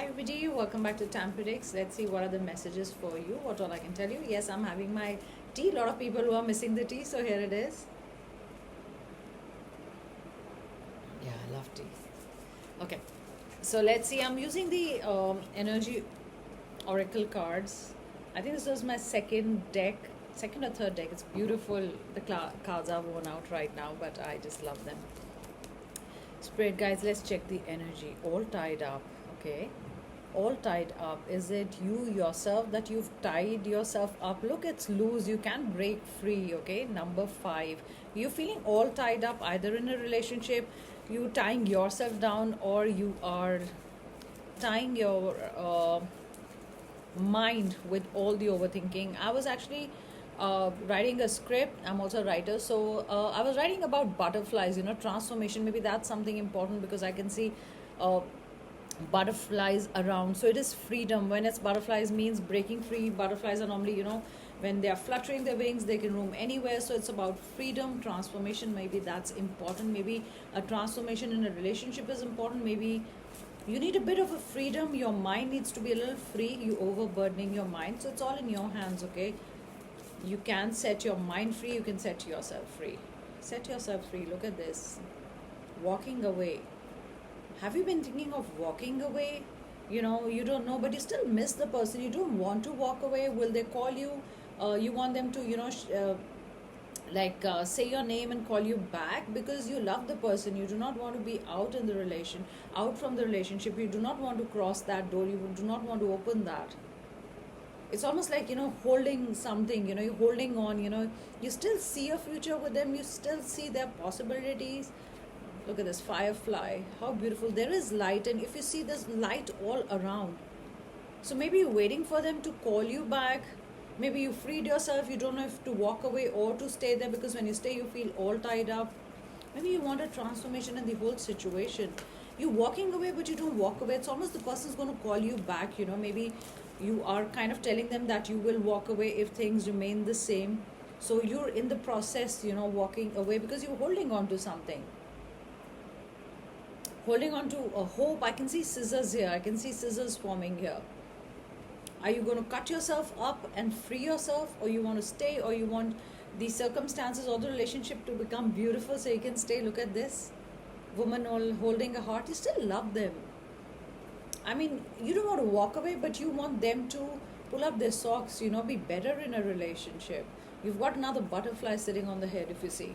Hi everybody, welcome back to Tam Predicts. Let's see what are the messages for you, what all I can tell you. Yes, I'm having my tea. A lot of people who are missing the tea, so here it is. Yeah, I love tea. Okay, so let's see. I'm using the energy oracle cards. I think this was my second or third deck. It's beautiful. The cards are worn out right now, but I just love them. Spirit guys, let's check the energy. All tied up, okay? All tied up. Is it you yourself that you've tied yourself up? Look, it's loose. You can't break free, okay? Number 5. You're feeling all tied up either in a relationship, you tying yourself down, or you are tying your mind with all the overthinking. I was actually writing a script. I'm also a writer, so I was writing about butterflies, transformation. Maybe that's something important because I can see butterflies around. So it is freedom. When it's butterflies means breaking free. Butterflies are normally, when they are fluttering their wings, they can roam anywhere. So it's about freedom, transformation. Maybe that's important. Maybe a transformation in a relationship is important. Maybe you need a bit of a freedom. Your mind needs to be a little free. You overburdening your mind. So it's all in your hands, okay? You can set your mind free. You can set yourself free. Set yourself free. Look at this. Walking away. Have you been thinking of walking away? You don't know, but you still miss the person. You don't want to walk away. Will they call you? You want them to, say your name and call you back because you love the person. You do not want to be out from the relationship. You do not want to cross that door. You do not want to open that. It's almost like, holding something, you're holding on, you still see a future with them. You still see their possibilities. Look at this firefly. How beautiful. There is light, and if you see this light all around. So maybe you're waiting for them to call you back. Maybe you freed yourself. You don't know if to walk away or to stay there, because when you stay, you feel all tied up. Maybe you want a transformation in the whole situation. You're walking away, but you don't walk away. It's almost the person's going to call you back. Maybe you are kind of telling them that you will walk away if things remain the same. So you're in the process, walking away because you're holding on to something. Holding on to a hope. I can see scissors here. I can see scissors forming here. Are you going to cut yourself up and free yourself, or you want to stay, or you want the circumstances or the relationship to become beautiful so you can stay? Look at this. Woman all holding a heart. You still love them. I mean, you don't want to walk away, but you want them to pull up their socks, be better in a relationship. You've got another butterfly sitting on the head, if you see.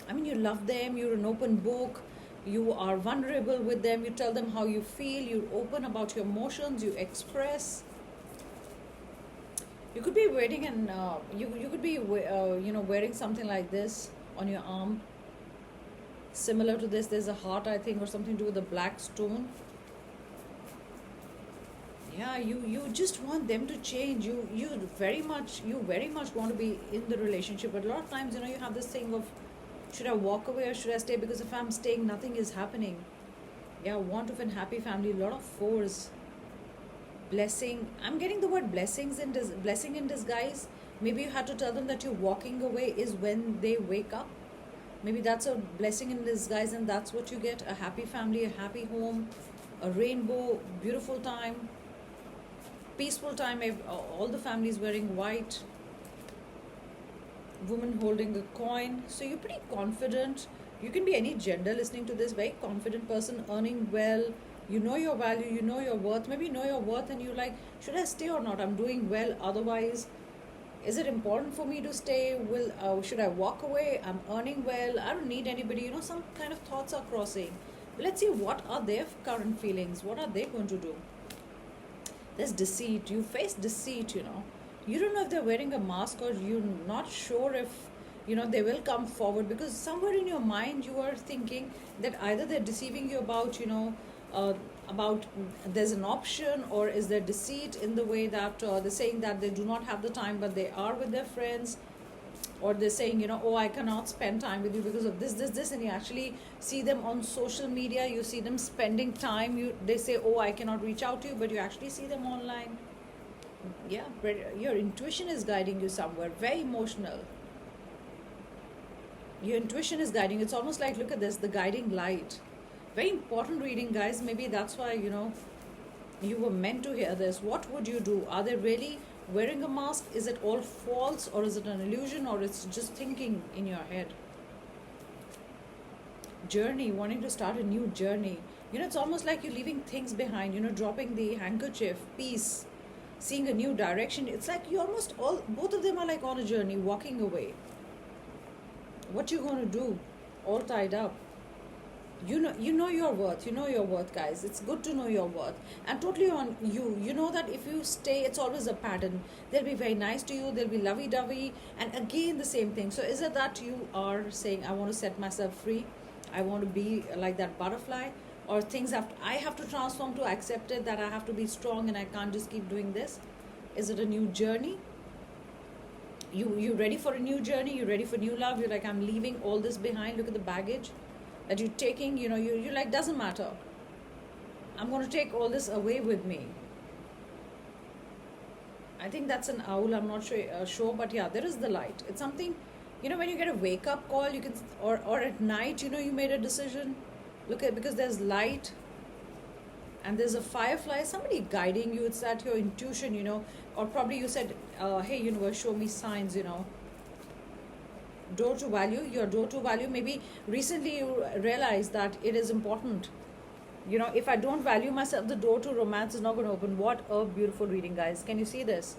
I mean, you love them. You're an open book. You are vulnerable with them. You tell them how you feel. You're open about your emotions. You express. You could be wearing you could be wearing something like this on your arm. Similar to this, there's a heart, I think, or something to do with the black stone. Yeah, you just want them to change. You very much want to be in the relationship. But a lot of times, you have this thing of, should I walk away or should I stay? Because if I'm staying, nothing is happening. Yeah, want of a happy family. A lot of force. Blessing. I'm getting the word blessing in disguise. Maybe you had to tell them that you're walking away is when they wake up. Maybe that's a blessing in disguise, and that's what you get. A happy family, a happy home, a rainbow, beautiful time, peaceful time. All the families wearing white. Woman holding a coin. So you're pretty confident. You can be any gender listening to this. Very confident person, earning well. You know your value, you know your worth. Maybe you know your worth and you're like, should I stay or not? I'm doing well. Otherwise, is it important for me to stay? Should I walk away? I'm earning well. I don't need anybody. Some kind of thoughts are crossing. Let's see, what are their current feelings? What are they going to do? There's deceit. You face deceit, You don't know if they're wearing a mask, or you're not sure if, they will come forward, because somewhere in your mind you are thinking that either they're deceiving you about, about there's an option, or is there deceit in the way that they're saying that they do not have the time, but they are with their friends, or they're saying, oh, I cannot spend time with you because of this, and you actually see them on social media, you see them spending time, they say, oh, I cannot reach out to you, but you actually see them online. Yeah, your intuition is guiding you somewhere. Very emotional. Your intuition is guiding. It's almost like, look at this, the guiding light. Very important reading, guys. Maybe that's why, You were meant to hear this. What would you do? Are they really wearing a mask? Is it all false, or is it an illusion, or it's just thinking in your head? Journey, wanting to start a new journey. It's almost like you're leaving things behind, dropping the handkerchief, peace, seeing a new direction. It's like you almost all, both of them are like on a journey, walking away. What you going to do? All tied up. You know your worth. You know your worth, guys. It's good to know your worth. And totally on you. You know that if you stay, it's always a pattern. They'll be very nice to you. They'll be lovey-dovey. And again, the same thing. So is it that you are saying, I want to set myself free? I want to be like that butterfly? Or I have to transform to accept it, that I have to be strong and I can't just keep doing this? Is it a new journey? You ready for a new journey? You ready for new love? You're like, I'm leaving all this behind. Look at the baggage that you're taking. You're like, doesn't matter. I'm going to take all this away with me. I think that's an owl. I'm not sure, but yeah, there is the light. It's something, when you get a wake up call, you can, or at night, you made a decision. Look at, because there's light and there's a firefly, somebody guiding you. It's that your intuition, or probably you said, hey, universe, show me signs, Door to value, your door to value. Maybe recently you realized that it is important. If I don't value myself, the door to romance is not going to open. What a beautiful reading, guys. Can you see this?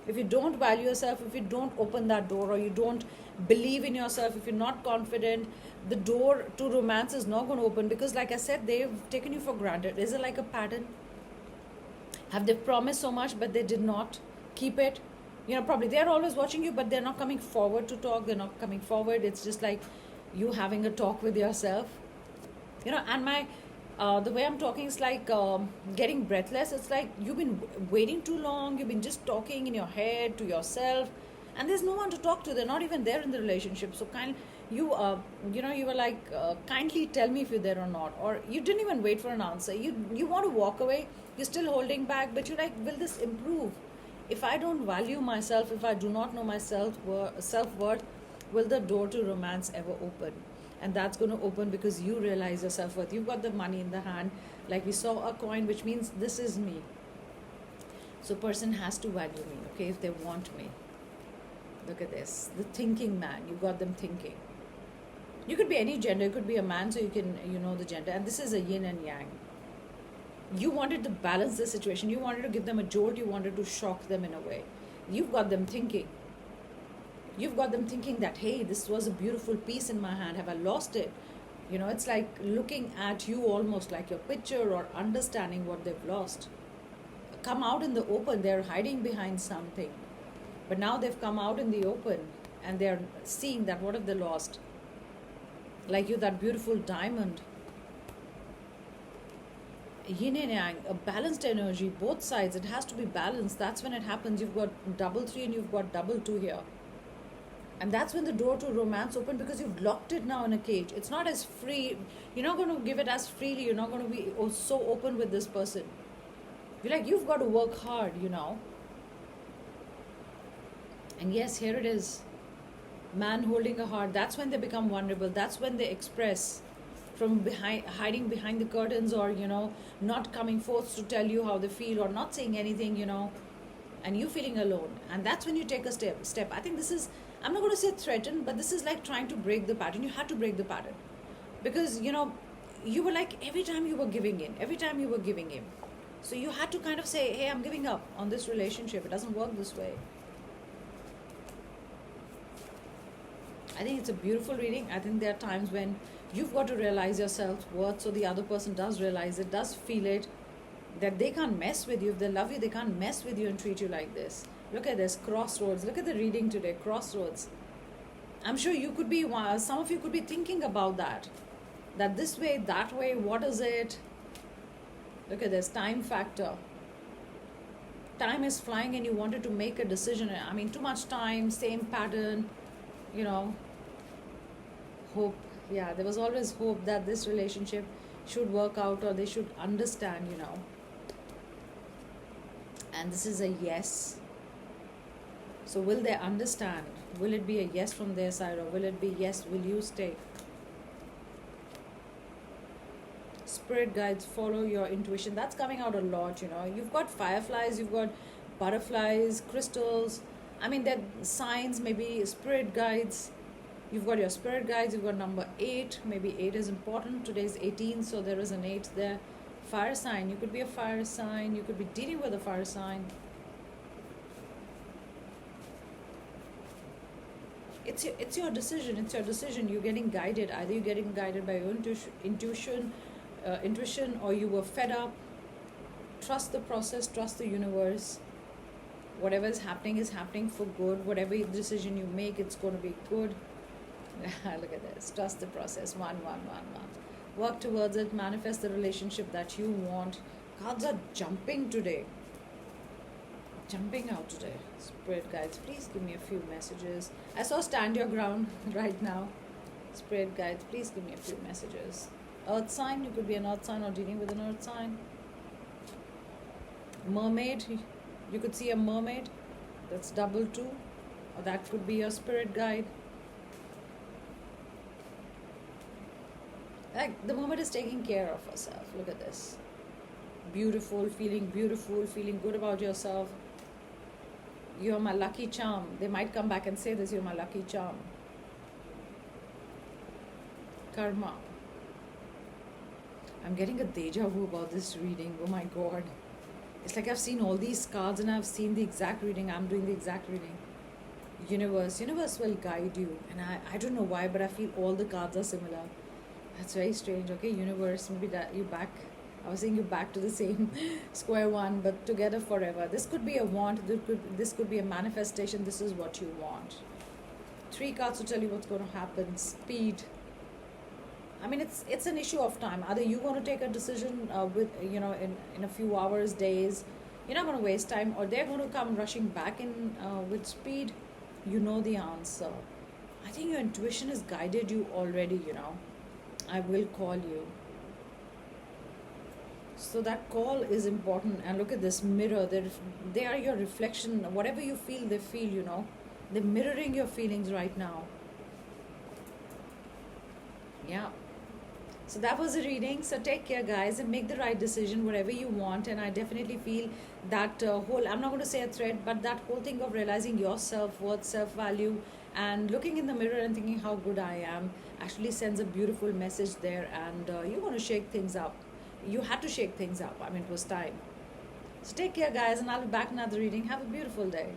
If you don't value yourself, if you don't open that door, or you don't believe in yourself, if you're not confident, the door to romance is not going to open, because like I said, they've taken you for granted. Is it like a pattern? Have they promised so much, but they did not keep it? Probably they're always watching you, but they're not coming forward to talk. They're not coming forward. It's just like you having a talk with yourself. And the way I'm talking is like getting breathless. It's like you've been waiting too long. You've been just talking in your head to yourself, and there's no one to talk to. They're not even there in the relationship. So you were like, kindly tell me if you're there or not. Or you didn't even wait for an answer. You want to walk away. You're still holding back, but you're like, will this improve? If I don't value myself, if I do not know my self-worth, will the door to romance ever open? And that's going to open because you realize your self-worth. You've got the money in the hand. Like we saw a coin, which means this is me. So person has to value me, okay, if they want me. Look at this. The thinking man. You got them thinking. You could be any gender. It could be a man, so you can, the gender. And this is a yin and yang. You wanted to balance the situation. You wanted to give them a jolt. You wanted to shock them in a way. You've got them thinking. You've got them thinking that, hey, this was a beautiful piece in my hand. Have I lost it? It's like looking at you almost like your picture, or understanding what they've lost. Come out in the open. They're hiding behind something. But now they've come out in the open and they're seeing that what have they lost? Like you, that beautiful diamond. Yin and yang, a balanced energy, both sides. It has to be balanced. That's when it happens. You've got double 3 and you've got double 2 here. And that's when the door to romance open, because you've locked it now in a cage. It's not as free. You're not going to give it as freely. You're not going to be so open with this person. You're like, you've got to work hard, And yes, here it is. Man holding a heart. That's when they become vulnerable. That's when they express. From hiding behind the curtains, or not coming forth to tell you how they feel, or not saying anything, and you feeling alone. And that's when you take a step. I think this is, I'm not going to say threaten, but this is like trying to break the pattern. You had to break the pattern, because you were like, every time you were giving in, so you had to kind of say, hey, I'm giving up on this relationship. It doesn't work this way. I think it's a beautiful reading. I think there are times when you've got to realize your self-worth, so the other person does realize it, does feel it, that they can't mess with you. If they love you, they can't mess with you and treat you like this. Look at this, crossroads. Look at the reading today, crossroads. I'm sure you could be, some of you could be thinking about that this way, that way, what is it? Look at this, time factor. Time is flying and you wanted to make a decision. I mean, too much time, same pattern, hope. Yeah, there was always hope that this relationship should work out, or they should understand, And this is a yes. So will they understand? Will it be a yes from their side, or will it be yes, will you stay? spirit guides, follow your intuition. That's coming out a lot, you know. You've got fireflies, you've got butterflies, crystals. I mean, that signs, maybe spirit guides. You've got your spirit guides, you've got number 8. Maybe 8 is important. Today's 18, so there is an 8 there. Fire sign, you could be a fire sign, you could be dealing with a fire sign. It's your decision. It's your decision. You're getting guided. Either you're getting guided by your intuition, or you were fed up. Trust the process. Trust the universe. Whatever is happening for good. Whatever decision you make, it's going to be good. Look at this. Trust the process. One. Work towards it. Manifest the relationship that you want. Cards are jumping today. Jumping out today. Spirit guides, please give me a few messages. I saw stand your ground right now. Spirit guides, please give me a few messages. Earth sign, you could be an earth sign or dealing with an earth sign. Mermaid, you could see a mermaid. That's double 2. Or that could be your spirit guide. Like the mermaid is taking care of herself. Look at this. Beautiful, feeling good about yourself. You're my lucky charm. They might come back and say this, you're my lucky charm. Karma. I'm getting a deja vu about this reading. Oh my god. It's like I've seen all these cards and I've seen the exact reading. I'm doing the exact reading. Universe will guide you. And I don't know why, but I feel all the cards are similar. That's very strange. Okay, universe, maybe that you back. I was saying you back to the same square one, but together forever. This could be a want. This could be a manifestation. This is what you want. 3 cards to tell you what's going to happen. Speed. I mean, it's an issue of time. Either you're going to take a decision in a few hours, days. You're not going to waste time, or they're going to come rushing back in with speed. You know the answer. I think your intuition has guided you already. I will call you. So that call is important. And look at this mirror. They are your reflection. Whatever you feel, they feel, They're mirroring your feelings right now. Yeah. So that was a reading. So take care, guys, and make the right decision, whatever you want. And I definitely feel that I'm not going to say a thread, but that whole thing of realizing your self-worth, self-value, and looking in the mirror and thinking how good I am actually sends a beautiful message there. And you want to shake things up. You had to shake things up. I mean, it was time. So take care, guys, and I'll be back in another reading. Have a beautiful day.